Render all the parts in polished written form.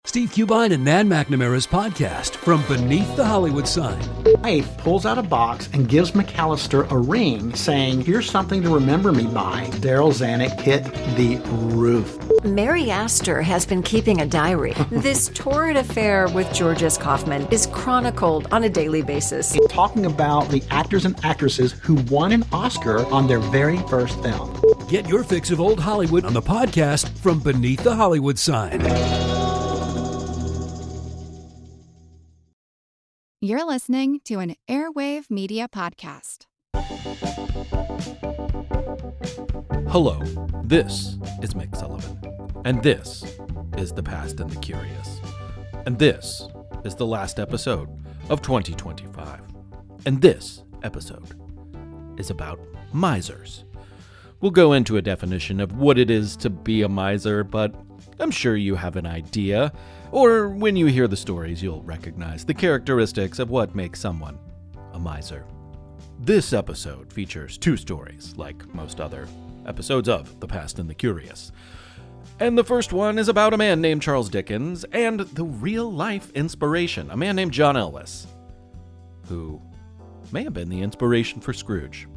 Steve Cubine and Nan McNamara's podcast from beneath the Hollywood sign. Wife pulls out a box and gives McAllister a ring, saying, "Here's something to remember me by." Daryl Zanuck hit the roof. Mary Astor has been keeping a diary. This torrid affair with George S. Kaufman is chronicled on a daily basis. Talking about the actors and actresses who won an Oscar on their very first film. Get your fix of old Hollywood on the podcast from beneath the Hollywood sign. You're listening to an Airwave Media Podcast. Hello, this is Mick Sullivan, and this is The Past and the Curious. And this is the last episode of 2025. And this episode is about misers. We'll go into a definition of what it is to be a miser, but I'm sure you have an idea, or when you hear the stories, you'll recognize the characteristics of what makes someone a miser. This episode features two stories, like most other episodes of The Past and the Curious. And the first one is about a man named Charles Dickens and the real-life inspiration, a man named John Elwes, who may have been the inspiration for Scrooge.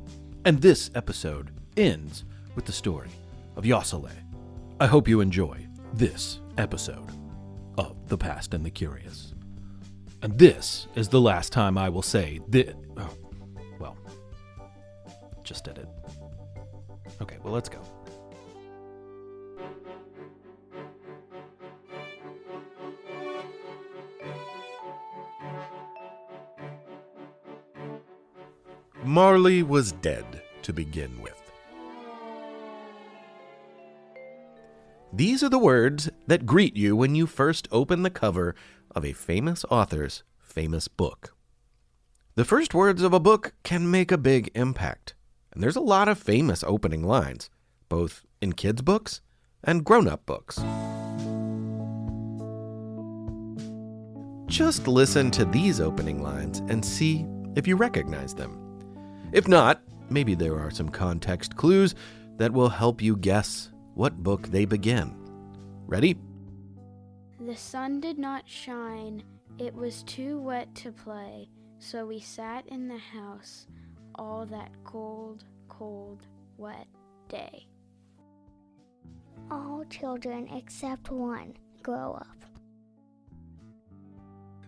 And this episode ends with the story of Yossele. I hope you enjoy this episode of The Past and the Curious. And this is the last time I will say this. Oh, well, just did it. Okay, well, let's go. Marley was dead to begin with. These are the words that greet you when you first open the cover of a famous author's famous book. The first words of a book can make a big impact, and there's a lot of famous opening lines, both in kids' books and grown-up books. Just listen to these opening lines and see if you recognize them. If not, maybe there are some context clues that will help you guess what book they begin. Ready? The sun did not shine, it was too wet to play, so we sat in the house all that cold, cold, wet day. All children except one grow up.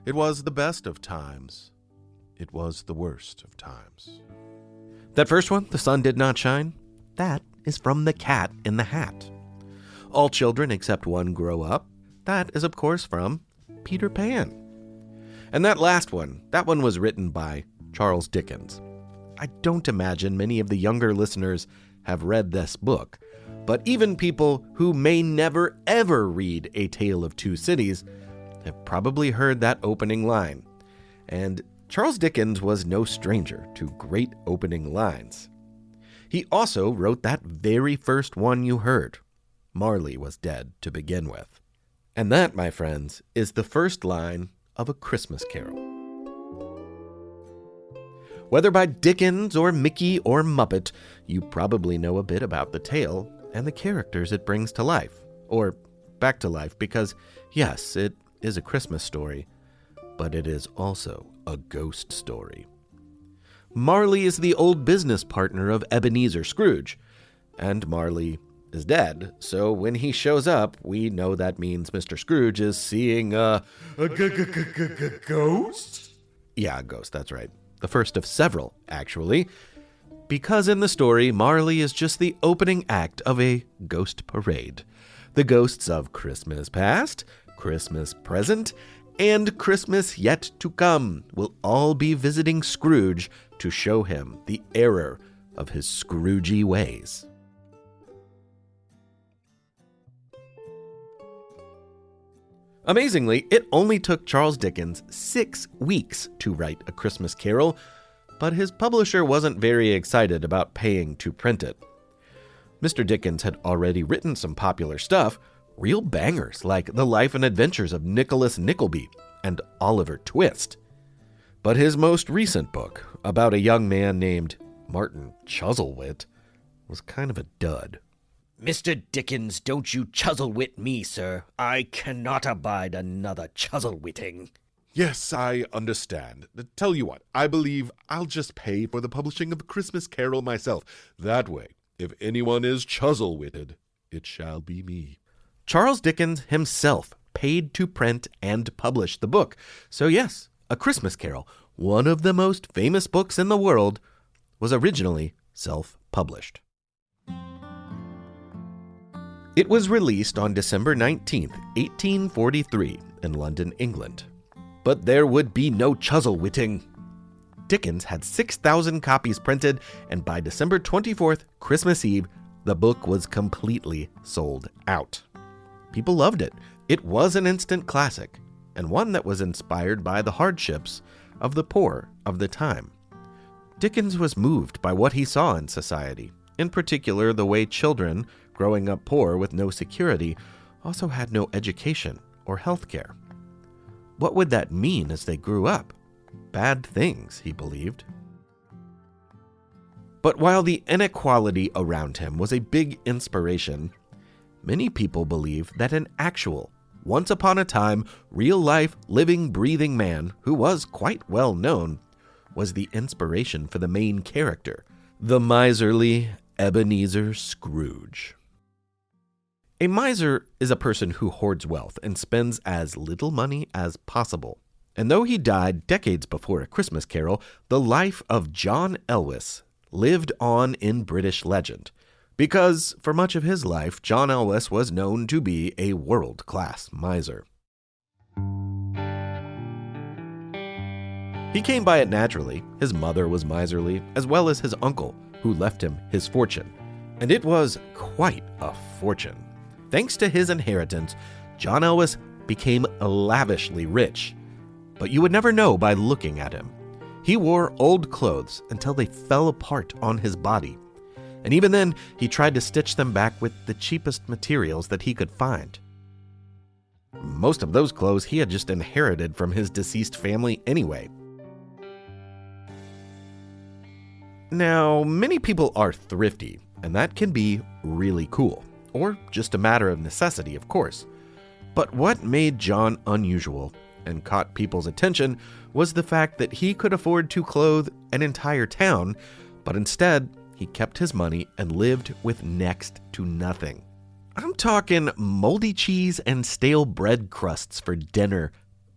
It was the best of times. It was the worst of times. That first one, the sun did not shine, that is from The Cat in the Hat. All children except one grow up, that is of course from Peter Pan. And that last one, that one was written by Charles Dickens. I don't imagine many of the younger listeners have read this book, but even people who may never ever read A Tale of Two Cities have probably heard that opening line. And Charles Dickens was no stranger to great opening lines. He also wrote that very first one you heard. Marley was dead to begin with. And that, my friends, is the first line of A Christmas Carol. Whether by Dickens or Mickey or Muppet, you probably know a bit about the tale and the characters it brings to life. Or back to life, because yes, it is a Christmas story, but it is also a ghost story. Marley is the old business partner of Ebenezer Scrooge, and Marley is dead, so when he shows up, we know that means Mr. Scrooge is seeing a ghost? Yeah, a ghost, that's right. The first of several, actually, because in the story, Marley is just the opening act of a ghost parade. The ghosts of Christmas past, Christmas present, and Christmas yet to come will all be visiting Scrooge to show him the error of his Scroogey ways. Amazingly, it only took Charles Dickens 6 weeks to write A Christmas Carol, but his publisher wasn't very excited about paying to print it. Mr. Dickens had already written some popular stuff, real bangers like The Life and Adventures of Nicholas Nickleby and Oliver Twist. But his most recent book, about a young man named Martin Chuzzlewit, was kind of a dud. Mr. Dickens, don't you chuzzlewit me, sir. I cannot abide another chuzzlewitting. Yes, I understand. Tell you what, I believe I'll just pay for the publishing of A Christmas Carol myself. That way, if anyone is chuzzlewitted, it shall be me. Charles Dickens himself paid to print and publish the book. So yes, A Christmas Carol, one of the most famous books in the world, was originally self-published. It was released on December 19th, 1843, in London, England. But there would be no chuzzlewitting. Dickens had 6,000 copies printed, and by December 24th, Christmas Eve, the book was completely sold out. People loved it. It was an instant classic, and one that was inspired by the hardships of the poor of the time. Dickens was moved by what he saw in society, in particular the way children, growing up poor with no security, also had no education or health care. What would that mean as they grew up? Bad things, he believed. But while the inequality around him was a big inspiration, many people believe that an actual, once upon a time, real-life, living, breathing man who was quite well known was the inspiration for the main character, the miserly Ebenezer Scrooge. A miser is a person who hoards wealth and spends as little money as possible. And though he died decades before A Christmas Carol, the life of John Elwes lived on in British legend. Because for much of his life, John Elwes was known to be a world-class miser. He came by it naturally. His mother was miserly, as well as his uncle, who left him his fortune. And it was quite a fortune. Thanks to his inheritance, John Elwes became lavishly rich. But you would never know by looking at him. He wore old clothes until they fell apart on his body. And even then, he tried to stitch them back with the cheapest materials that he could find. Most of those clothes he had just inherited from his deceased family anyway. Now, many people are thrifty, and that can be really cool. Or just a matter of necessity, of course. But what made John unusual and caught people's attention was the fact that he could afford to clothe an entire town, but instead, he kept his money and lived with next to nothing. I'm talking moldy cheese and stale bread crusts for dinner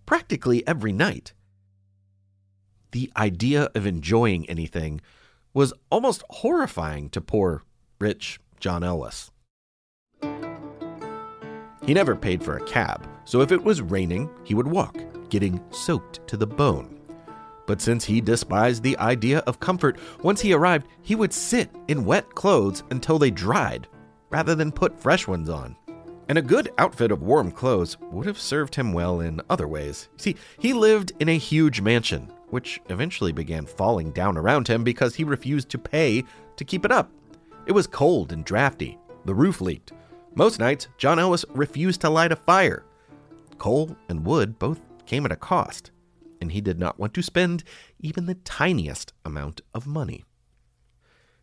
practically every night. The idea of enjoying anything was almost horrifying to poor, rich John Elwes. He never paid for a cab, so if it was raining, he would walk, getting soaked to the bone. But since he despised the idea of comfort, once he arrived, he would sit in wet clothes until they dried, rather than put fresh ones on. And a good outfit of warm clothes would have served him well in other ways. See, he lived in a huge mansion, which eventually began falling down around him because he refused to pay to keep it up. It was cold and drafty. The roof leaked. Most nights, John Elwes refused to light a fire. Coal and wood both came at a cost, and he did not want to spend even the tiniest amount of money.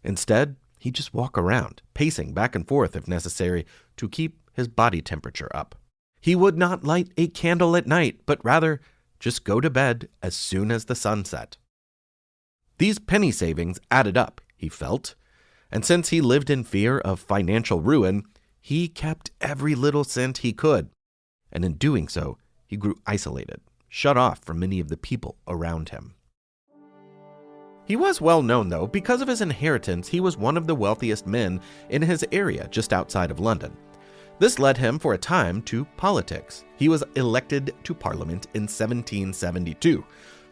Instead, he'd just walk around, pacing back and forth if necessary, to keep his body temperature up. He would not light a candle at night, but rather just go to bed as soon as the sun set. These penny savings added up, he felt, and since he lived in fear of financial ruin, he kept every little cent he could, and in doing so, he grew isolated, shut off from many of the people around him. He was well known, though, because of his inheritance. He was one of the wealthiest men in his area just outside of London. This led him for a time to politics. He was elected to Parliament in 1772,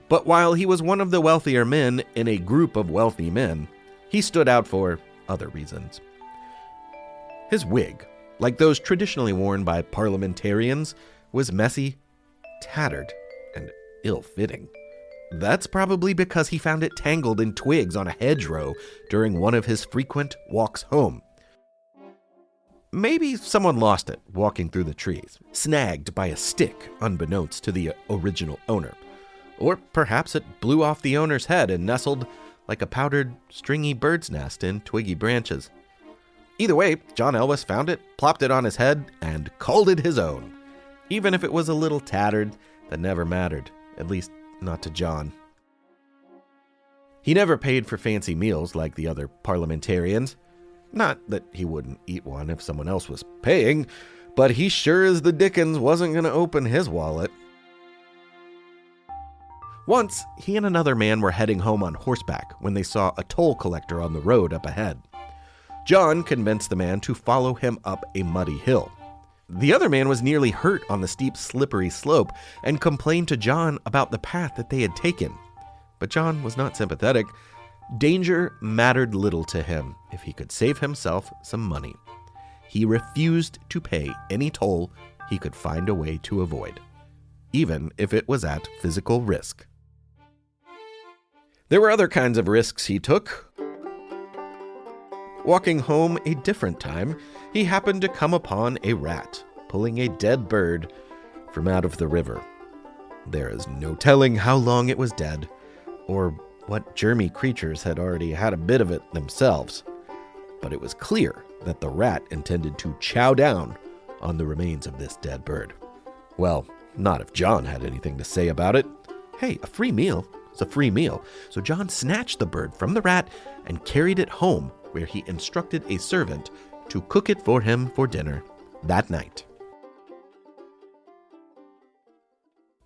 but while he was one of the wealthier men in a group of wealthy men, he stood out for other reasons. His wig, like those traditionally worn by parliamentarians, was messy, tattered, and ill-fitting. That's probably because he found it tangled in twigs on a hedgerow during one of his frequent walks home. Maybe someone lost it walking through the trees, snagged by a stick unbeknownst to the original owner. Or perhaps it blew off the owner's head and nestled like a powdered, stringy bird's nest in twiggy branches. Either way, John Elwes found it, plopped it on his head, and called it his own. Even if it was a little tattered, that never mattered, at least not to John. He never paid for fancy meals like the other parliamentarians. Not that he wouldn't eat one if someone else was paying, but he sure as the Dickens wasn't going to open his wallet. Once, he and another man were heading home on horseback when they saw a toll collector on the road up ahead. John convinced the man to follow him up a muddy hill. The other man was nearly hurt on the steep, slippery slope and complained to John about the path that they had taken. But John was not sympathetic. Danger mattered little to him if he could save himself some money. He refused to pay any toll he could find a way to avoid, even if it was at physical risk. There were other kinds of risks he took. Walking home a different time, he happened to come upon a rat pulling a dead bird from out of the river. There is no telling how long it was dead, or what germy creatures had already had a bit of it themselves, but it was clear that the rat intended to chow down on the remains of this dead bird. Well, not if John had anything to say about it. Hey, a free meal is a free meal. So John snatched the bird from the rat and carried it home, where he instructed a servant to cook it for him for dinner that night.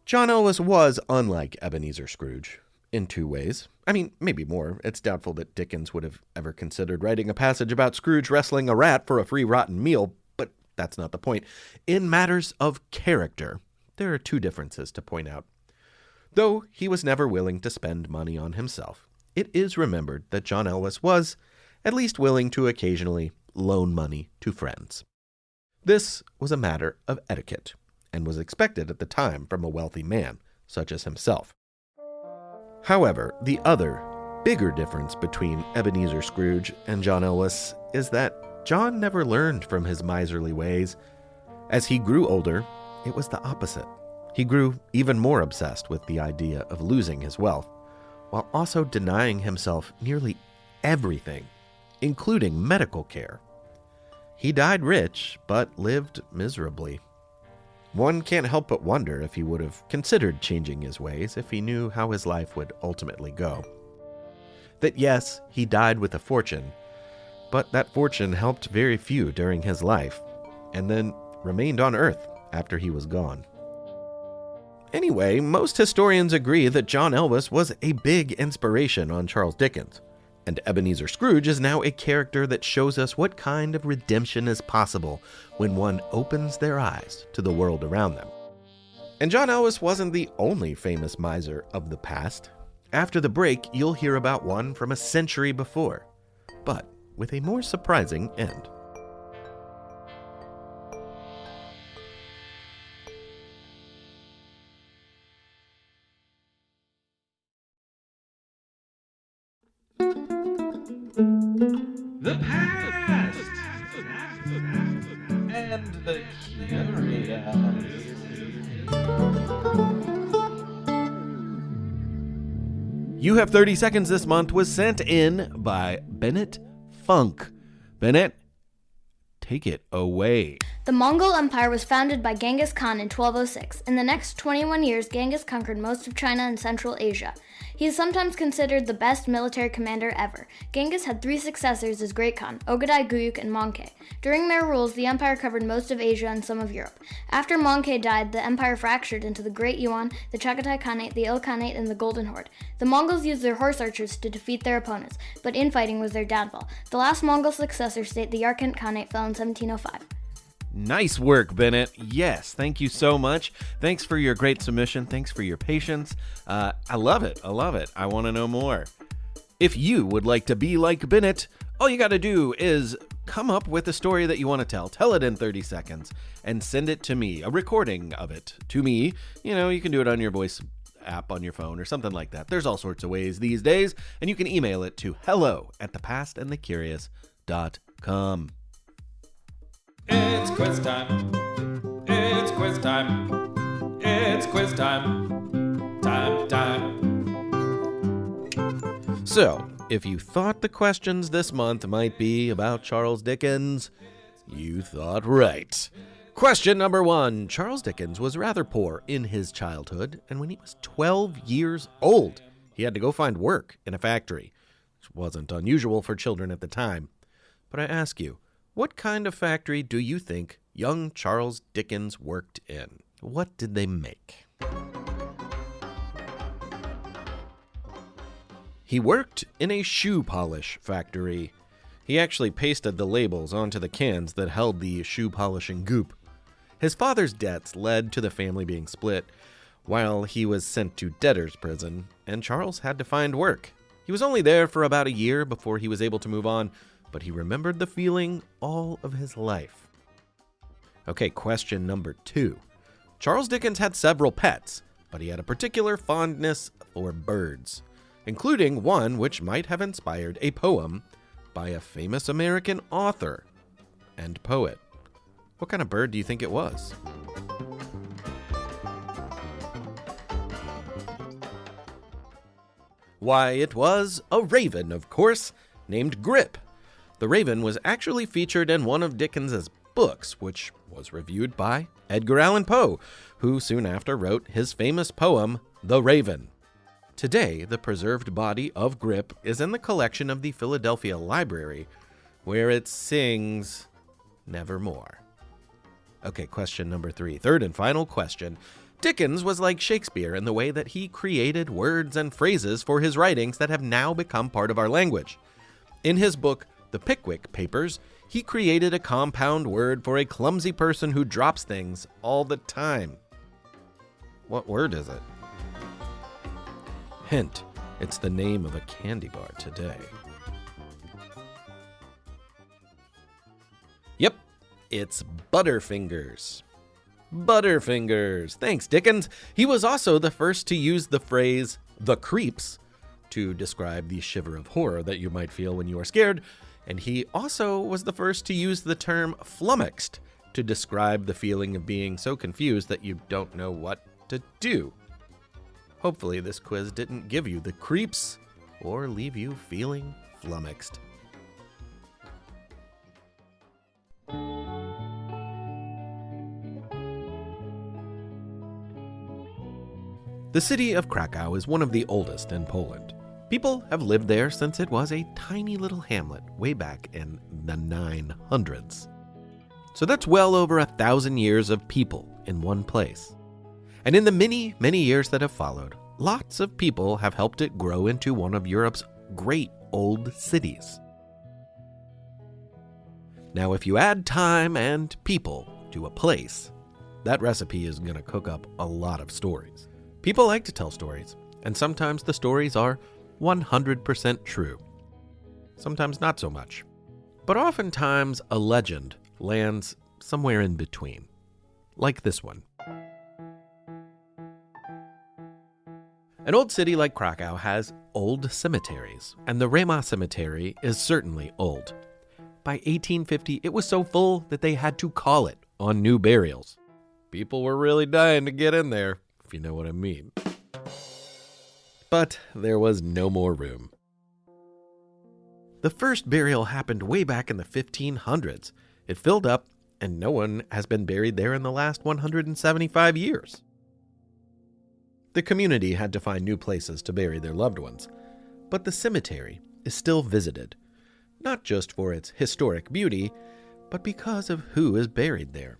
John Elwes was unlike Ebenezer Scrooge in two ways. I mean, maybe more. It's doubtful that Dickens would have ever considered writing a passage about Scrooge wrestling a rat for a free rotten meal, but that's not the point. In matters of character, there are two differences to point out. Though he was never willing to spend money on himself, it is remembered that John Elwes was at least willing to occasionally loan money to friends. This was a matter of etiquette, and was expected at the time from a wealthy man, such as himself. However, the other, bigger difference between Ebenezer Scrooge and John Elwes is that John never learned from his miserly ways. As he grew older, it was the opposite. He grew even more obsessed with the idea of losing his wealth, while also denying himself nearly everything, including medical care. He died rich, but lived miserably. One can't help but wonder if he would have considered changing his ways if he knew how his life would ultimately go. That yes, he died with a fortune, but that fortune helped very few during his life, and then remained on Earth after he was gone. Anyway, most historians agree that John Elwes was a big inspiration on Charles Dickens, and Ebenezer Scrooge is now a character that shows us what kind of redemption is possible when one opens their eyes to the world around them. And John Elwes wasn't the only famous miser of the past. After the break, you'll hear about one from a century before, but with a more surprising end. The past and the curious. You Have 30 Seconds this month was sent in by Bennett Funk. Bennett, take it away. The Mongol Empire was founded by Genghis Khan in 1206. In the next 21 years, Genghis conquered most of China and Central Asia. He is sometimes considered the best military commander ever. Genghis had three successors as Great Khan, Ogadai, Guyuk, and Monkey. During their rules, the empire covered most of Asia and some of Europe. After Monkey died, the empire fractured into the Great Yuan, the Chagatai Khanate, the Ilkhanate, and the Golden Horde. The Mongols used their horse archers to defeat their opponents, but infighting was their downfall. The last Mongol successor state, the Yarkand Khanate, fell in 1705. Nice work, Bennett. Yes, thank you so much. Thanks for your great submission. Thanks for your patience. I love it. I want to know more. If you would like to be like Bennett, all you got to do is come up with a story that you want to tell. Tell it in 30 seconds and send it to me, a recording of it to me. You can do it on your voice app on your phone or something like that. There's all sorts of ways these days, and you can email it to hello@thepastandthecurious.com. It's quiz time. It's quiz time. It's quiz time. Time. So, If you thought the questions this month might be about Charles Dickens, you thought right. Question number 1. Charles Dickens was rather poor in his childhood, and when he was 12 years old, he had to go find work in a factory, which wasn't unusual for children at the time. But I ask you, what kind of factory do you think young Charles Dickens worked in? What did they make? He worked in a shoe polish factory. He actually pasted the labels onto the cans that held the shoe polishing goop. His father's debts led to the family being split, while he was sent to debtor's prison, and Charles had to find work. He was only there for about a year before he was able to move on, but he remembered the feeling all of his life. Okay, question number 2. Charles Dickens had several pets, but he had a particular fondness for birds, including one which might have inspired a poem by a famous American author and poet. What kind of bird do you think it was? Why, it was a raven, of course, named Grip. The raven was actually featured in one of Dickens's books, which was reviewed by Edgar Allan Poe, who soon after wrote his famous poem, The Raven. Today, the preserved body of Grip is in the collection of the Philadelphia Library, where it sings Nevermore. Okay, question number 3. Third and final question. Dickens was like Shakespeare in the way that he created words and phrases for his writings that have now become part of our language. In his book, The Pickwick Papers, he created a compound word for a clumsy person who drops things all the time. What word is it? Hint, it's the name of a candy bar today. Yep, it's Butterfingers. Butterfingers. Thanks, Dickens. He was also the first to use the phrase, the creeps, to describe the shiver of horror that you might feel when you are scared, and he also was the first to use the term flummoxed to describe the feeling of being so confused that you don't know what to do. Hopefully this quiz didn't give you the creeps or leave you feeling flummoxed. The city of Krakow is one of the oldest in Poland. People have lived there since it was a tiny little hamlet way back in the 900s. So that's well over 1,000 years of people in one place. And in the many, many years that have followed, lots of people have helped it grow into one of Europe's great old cities. Now, if you add time and people to a place, that recipe is going to cook up a lot of stories. People like to tell stories, and sometimes the stories are 100% true. Sometimes not so much. But oftentimes a legend lands somewhere in between, like this one. An old city like Krakow has old cemeteries, and the Rema Cemetery is certainly old. By 1850, it was so full that they had to call it on new burials. People were really dying to get in there, if you know what I mean. But there was no more room. The first burial happened way back in the 1500s. It filled up, and no one has been buried there in the last 175 years. The community had to find new places to bury their loved ones, but the cemetery is still visited, not just for its historic beauty, but because of who is buried there.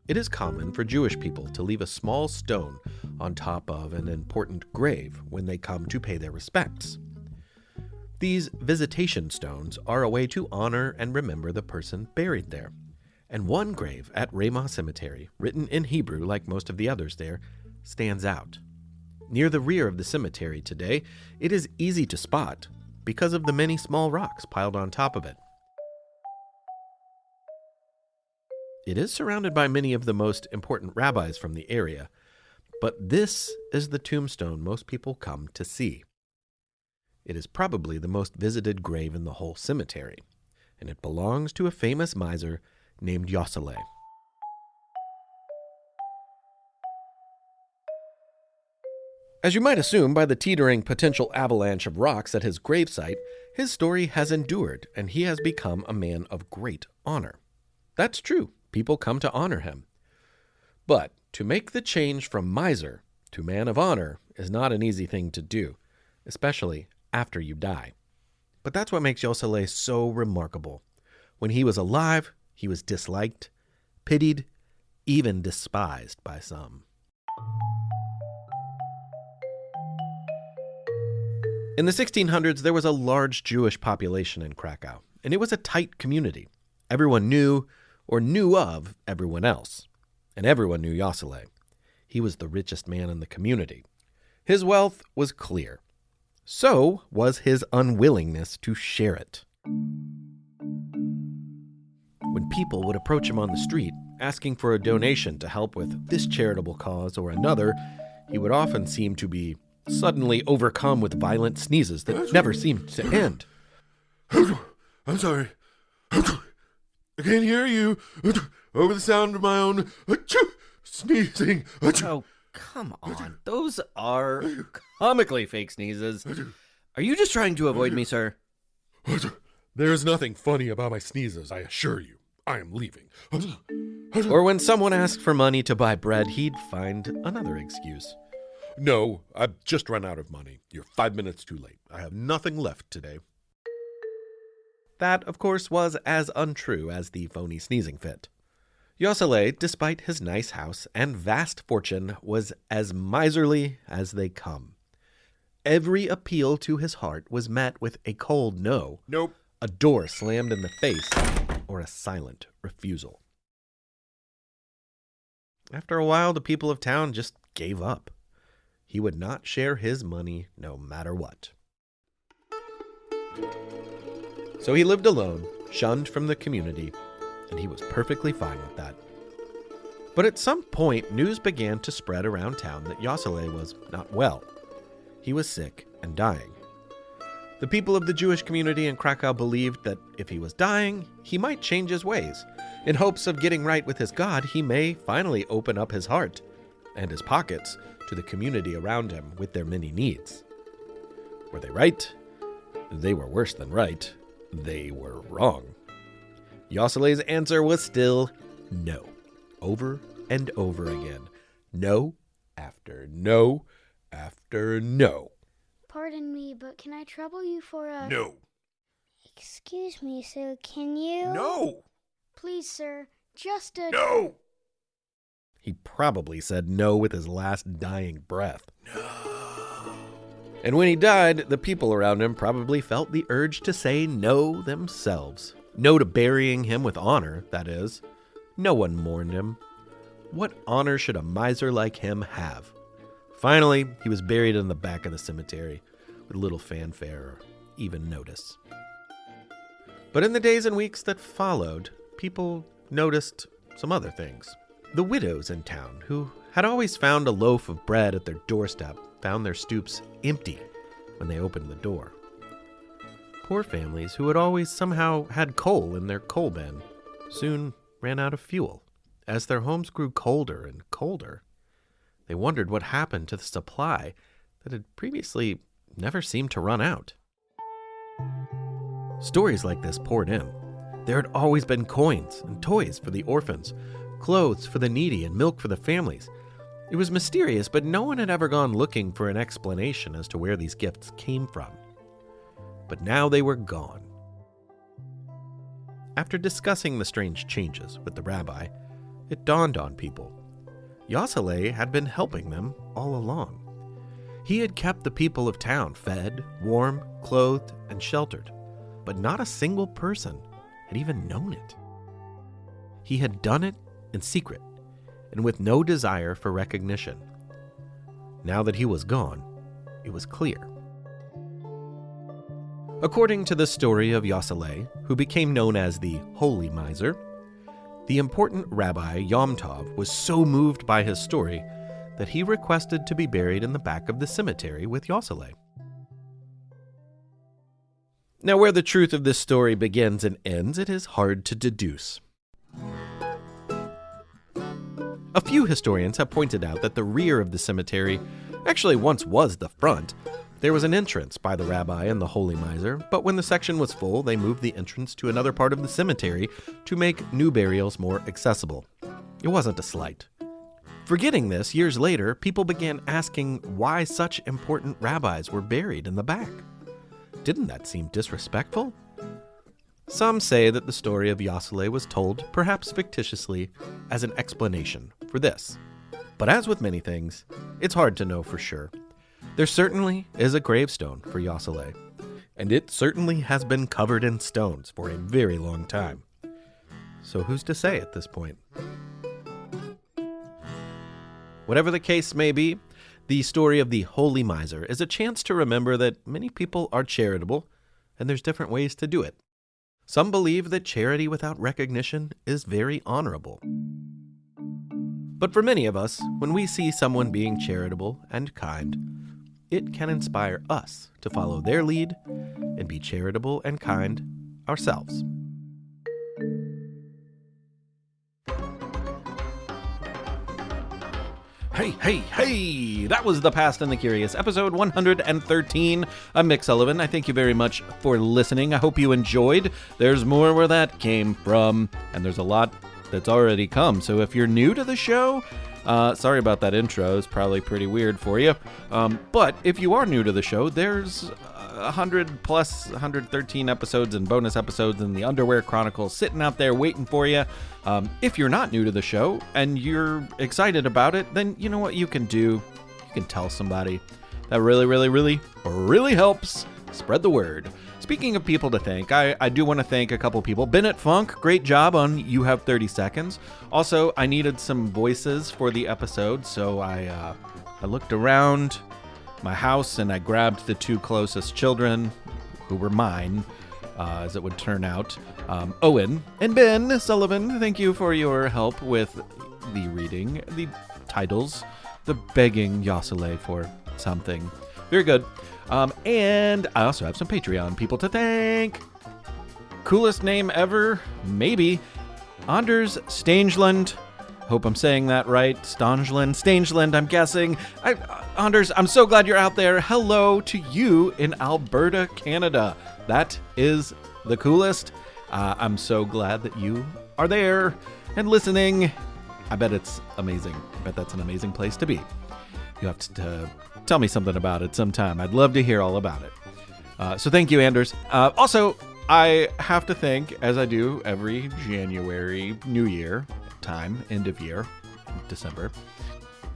It is common for Jewish people to leave a small stone on top of an important grave when they come to pay their respects. These visitation stones are a way to honor and remember the person buried there. And one grave at Rema Cemetery, written in Hebrew like most of the others there, stands out. Near the rear of the cemetery today, it is easy to spot because of the many small rocks piled on top of it. It is surrounded by many of the most important rabbis from the area, but this is the tombstone most people come to see. It is probably the most visited grave in the whole cemetery, and it belongs to a famous miser named Yossele. As you might assume by the teetering potential avalanche of rocks at his gravesite, his story has endured, and he has become a man of great honor. That's true. People come to honor him. But to make the change from miser to man of honor is not an easy thing to do, especially after you die. But that's what makes Yossele so remarkable. When he was alive, he was disliked, pitied, even despised by some. In the 1600s, there was a large Jewish population in Krakow, and it was a tight community. Everyone knew or knew of everyone else, and everyone knew Yossele. He was the richest man in the community. His wealth was clear. So was his unwillingness to share it. When people would approach him on the street, asking for a donation to help with this charitable cause or another, he would often seem to be suddenly overcome with violent sneezes that never seemed to end. I'm sorry. I can't hear you over the sound of my own sneezing. Oh, come on. Those are comically fake sneezes. Are you just trying to avoid me, sir? There is nothing funny about my sneezes, I assure you. I am leaving. Or when someone asked for money to buy bread, he'd find another excuse. No, I've just run out of money. You're 5 minutes too late. I have nothing left today. That, of course, was as untrue as the phony sneezing fit. Yossele, despite his nice house and vast fortune, was as miserly as they come. Every appeal to his heart was met with a cold no. Nope. A door slammed in the face, or a silent refusal. After a while, the people of town just gave up. He would not share his money no matter what. So he lived alone, shunned from the community, and he was perfectly fine with that. But at some point, news began to spread around town that Yossele was not well. He was sick and dying. The people of the Jewish community in Krakow believed that if he was dying, he might change his ways. In hopes of getting right with his God, he may finally open up his heart and his pockets to the community around him with their many needs. Were they right? They were worse than right. They were wrong. Yossele's answer was still no, over and over again. No after no after no. Pardon me, but can I trouble you for a... No. Excuse me, sir, can you? No. Please, sir, just a... No. He probably said no with his last dying breath. No. And when he died, the people around him probably felt the urge to say no themselves. No to burying him with honor, that is. No one mourned him. What honor should a miser like him have? Finally, he was buried in the back of the cemetery with little fanfare or even notice. But in the days and weeks that followed, people noticed some other things. The widows in town, who had always found a loaf of bread at their doorstep, found their stoops empty when they opened the door. Poor families who had always somehow had coal in their coal bin soon ran out of fuel. As their homes grew colder and colder, they wondered what happened to the supply that had previously never seemed to run out. Stories like this poured in. There had always been coins and toys for the orphans, clothes for the needy, and milk for the families. It was mysterious, but no one had ever gone looking for an explanation as to where these gifts came from. But now they were gone. After discussing the strange changes with the rabbi, it dawned on people. Yossele had been helping them all along. He had kept the people of town fed, warm, clothed, and sheltered, but not a single person had even known it. He had done it in secret and with no desire for recognition. Now that he was gone, it was clear. According to the story of Yossele, who became known as the Holy Miser, the important Rabbi Yom Tov was so moved by his story that he requested to be buried in the back of the cemetery with Yossele. Now, where the truth of this story begins and ends, it is hard to deduce. A few historians have pointed out that the rear of the cemetery actually once was the front. There was an entrance by the rabbi and the holy miser, but when the section was full, they moved the entrance to another part of the cemetery to make new burials more accessible. It wasn't a slight. Forgetting this, years later, people began asking why such important rabbis were buried in the back. Didn't that seem disrespectful? Some say that the story of Yossele was told, perhaps fictitiously, as an explanation for this. But as with many things, it's hard to know for sure. There certainly is a gravestone for Yossele, and it certainly has been covered in stones for a very long time. So who's to say at this point? Whatever the case may be, the story of the Holy Miser is a chance to remember that many people are charitable, and there's different ways to do it. Some believe that charity without recognition is very honorable. But for many of us, when we see someone being charitable and kind, it can inspire us to follow their lead and be charitable and kind ourselves. Hey, that was The Past and the Curious, episode 113. I'm Mick Sullivan. I thank you very much for listening. I hope you enjoyed. There's more where that came from, and there's a lot that's already come. So if you're new to the show, sorry about that intro. It's probably pretty weird for you. But if you are new to the show, there's 100 plus 113 episodes and bonus episodes in the Underwear Chronicles sitting out there waiting for you. If you're not new to the show and you're excited about it, then you know what you can do. You can tell somebody. That really helps spread the word. Speaking of people to thank, I do want to thank a couple people. Bennett Funk, great job on You Have 30 Seconds. Also, I needed some voices for the episode, so I looked around my house and I grabbed the two closest children, who were mine, as it would turn out. Owen and Ben Sullivan, thank you for your help with the reading, the titles, the begging Yossele for something. Very good. And I also have some Patreon people to thank. Coolest name ever? Maybe. Anders Stangeland. Hope I'm saying that right. Stangeland, I'm guessing. Anders, I'm so glad you're out there. Hello to you in Alberta, Canada. That is the coolest. I'm so glad that you are there and listening. I bet it's amazing. I bet that's an amazing place to be. You have to tell me something about it sometime. I'd love to hear all about it. So thank you, Anders. Also, I have to thank, as I do every January, New Year time, end of year, December,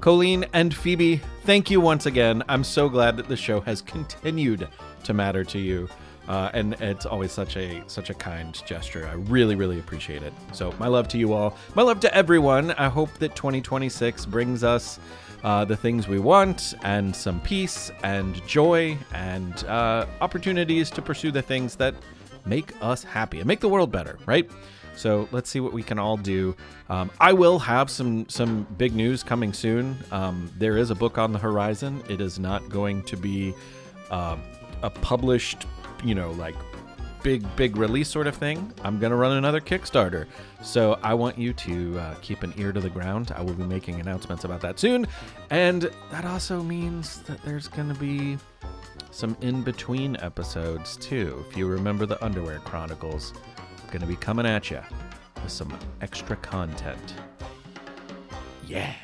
Colleen and Phoebe, thank you once again. I'm so glad that the show has continued to matter to you. And it's always such a kind gesture. I really appreciate it. So my love to you all. My love to everyone. I hope that 2026 brings us the things we want and some peace and joy and opportunities to pursue the things that make us happy and make the world better, right? So let's see what we can all do. I will have some big news coming soon. There is a book on the horizon. It is not going to be a published, like big release sort of thing. I'm going to run another Kickstarter. So I want you to keep an ear to the ground. I will be making announcements about that soon. And that also means that there's going to be some in-between episodes too. If you remember the Underwear Chronicles, I'm going to be coming at you with some extra content. Yeah.